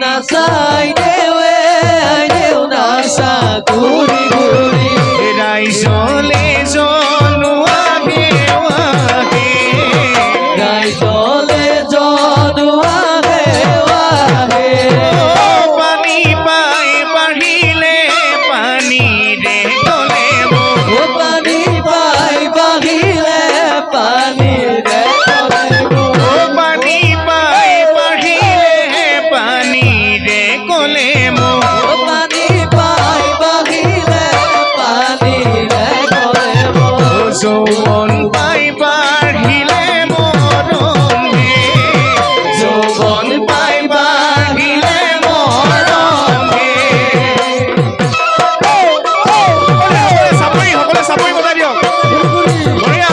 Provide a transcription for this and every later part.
নাচাই দেও নাচা ঘূৰি ঘূৰি ৰাইজলে জনোৱাগে ৰাইজলে জনোৱাগে পানী পাই বাঢ়িলে পানীৰে গলে পানী পাই বাঢ়িলে পানীৰে পানী পাই বাঢ়িলে পানীৰে গলে পানী পাই বাঢ়িলে পানীৰে যৌৱন পাই বাঢ়িলে মৰম হে যৌৱন পাই বাঢ়িলে মৰম হে চাপৰি সকলোৱে চাপৰি বজাই দিয়ক বঢ়িয়া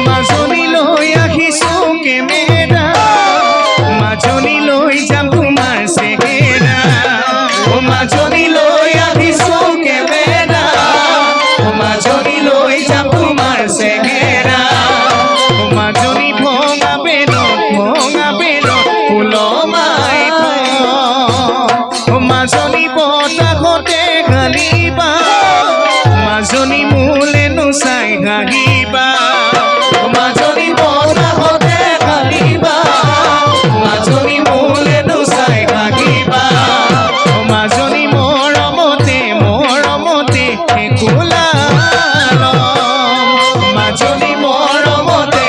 মাজনীলৈ আহিছো কেমেৰা মাজনীলৈ যাম তোমাৰ চেহেৰা মাজনীলৈ আহিছো কেমেৰা মাজনীলৈ যাম তোমাৰ চেহেৰা মাজনী ভঙা বেৰত ফুলমাই মাজনী বতাহতে গালিবা মাজনী মোলে নোচাই হাঁহিবা মাজনী বতাহতে গালিবা মাজনী মোলে নোচাই হাঁহিবা মাজনী মৰমতে একোলালম মাজনী মৰমতে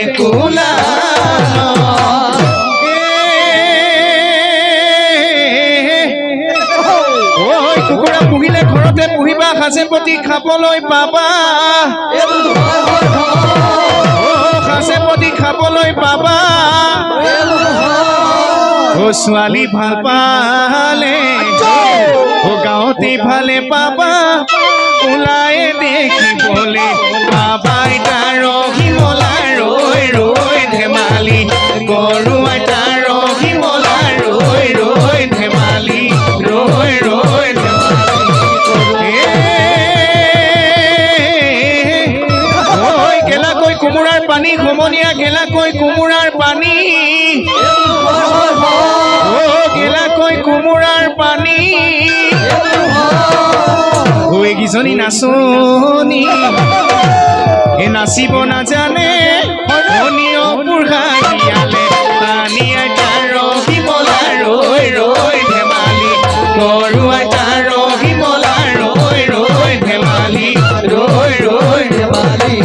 একোলালম কুকুৰা পুহিলে ঘৰতে পুহিবা সাঁচে প্ৰতি খাবলৈ পাবা সাঁচে প্ৰতি খাবলৈ পাবা ছোৱালী ভাল পালে গাঁৱতে ভালে পাবা ওলাই দেখিবলে পাবা আইতাৰ শিমলা ৰৈ ৰৈ ধেমালি গৰু আইতাৰ শিমলা ৰৈ ৰৈ ধেমালি ৰৈ ৰৈ গেলাকৈ কোমোৰাৰ পানী সমনীয়া গেলাকৈ কোমোৰাৰ পানী গেলাকৈ কোমোৰাৰ পানী এইকেইজনী নাচনী নাচিব নাজানে ধনীয় বুঢ়া গিয়ালে পানী আইতাৰ শিমলা ৰৈ ৰৈ ধেমালি গৰু আইতাৰ শিমলা ৰৈ ৰৈ ধেমালি ৰৈ ৰৈ ধেমালি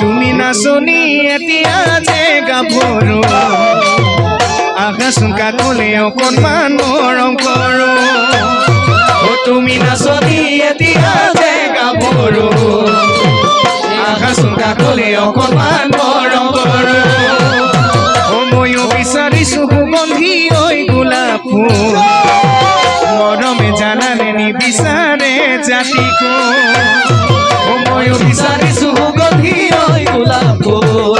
তুমি নাচনী এতিয়া যে গাভৰু আকাশোন কাকলে অকণমান মৰম কৰো তুমি নাচনী এতিয়া যে গাভৰু আকাশোন কাকলে অকণমান মৰম কৰো ময়ো বিচাৰিছো সুগন্ধি ঐ গোলাপ ফুল মৰমে জানানে নিবিচাৰে জাতিকো ময়ো বিচাৰিছো সুগন্ধি ঐ গোলাপ ফুল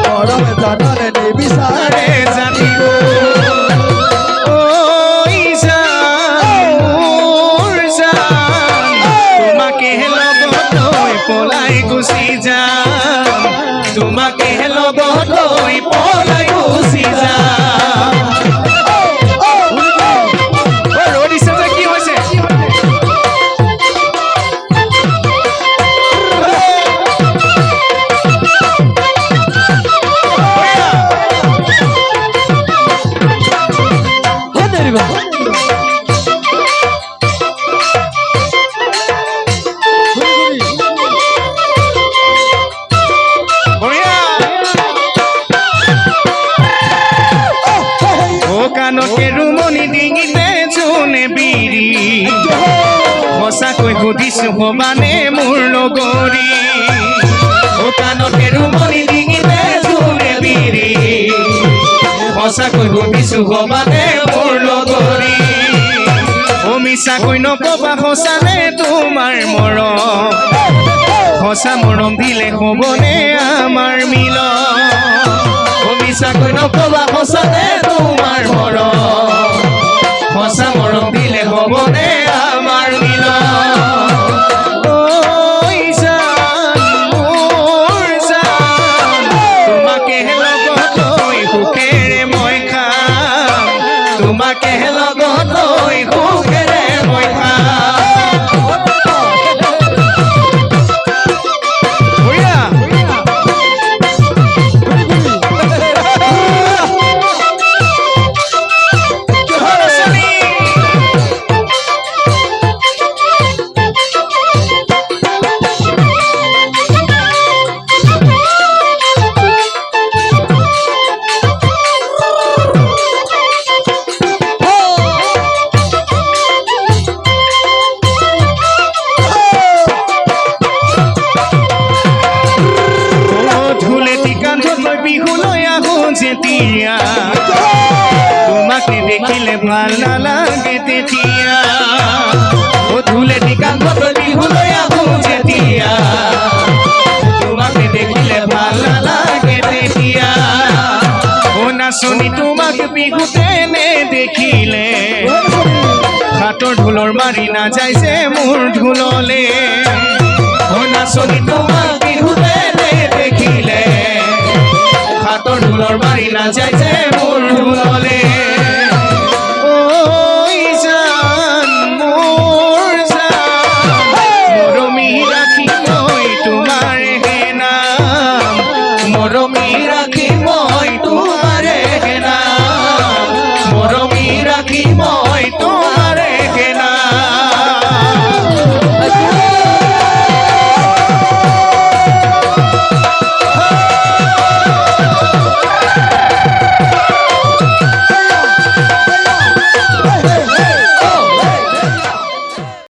মৰমে জানানে নিবিচাৰে জাতিকো ঐ জান মোৰ জান তোমাকে লগত লৈ পলাই গুচি যাম তোমাকে লগত লৈ পলাই গুচি যাম ৰ'দ দিছে যে কি হৈছে কাণতে ৰুমনি ডিঙিতে জোনে বিৰি সঁচাকৈ সুধিছো হবানে মোৰ লগৰী কাণতে ৰুমনি ডিঙিতে জোনে বিৰি সঁচাকৈ সুধিছো হবানে মোৰ লগৰী মিছ মিছাকৈ নকবা সঁচানে তোমাৰ মৰম সঁচা মৰম দিলে হ'বনে আমাৰ মিলন মিছাকৈ নকবা সঁচানে তোমাৰ মৰম সঁচা মৰম দিলে হ'বনে আমাৰ মিলন ঐ জান মোৰ জান তোমাকে লগত লৈ সুখেৰে মই খাম তোমাকে লগত লৈ সুখেৰে মই খাম বঢ়িয়া বিহুলৈ আহোঁ যেতিয়া তোমাকে দেখিলে ভাল নালাগে তেতিয়া ধুলেটি কান্ধত বিহুলৈ আহোঁ যেতিয়া তোমাকে দেখিলে ভাল নালাগে তেতিয়া নাচনি তোমাক বিহুতে দেখিলে হাতৰ ঢোলৰ মাৰি নাযায় যে মোৰ ঢোললে নাচনি তোমাক বিহুতে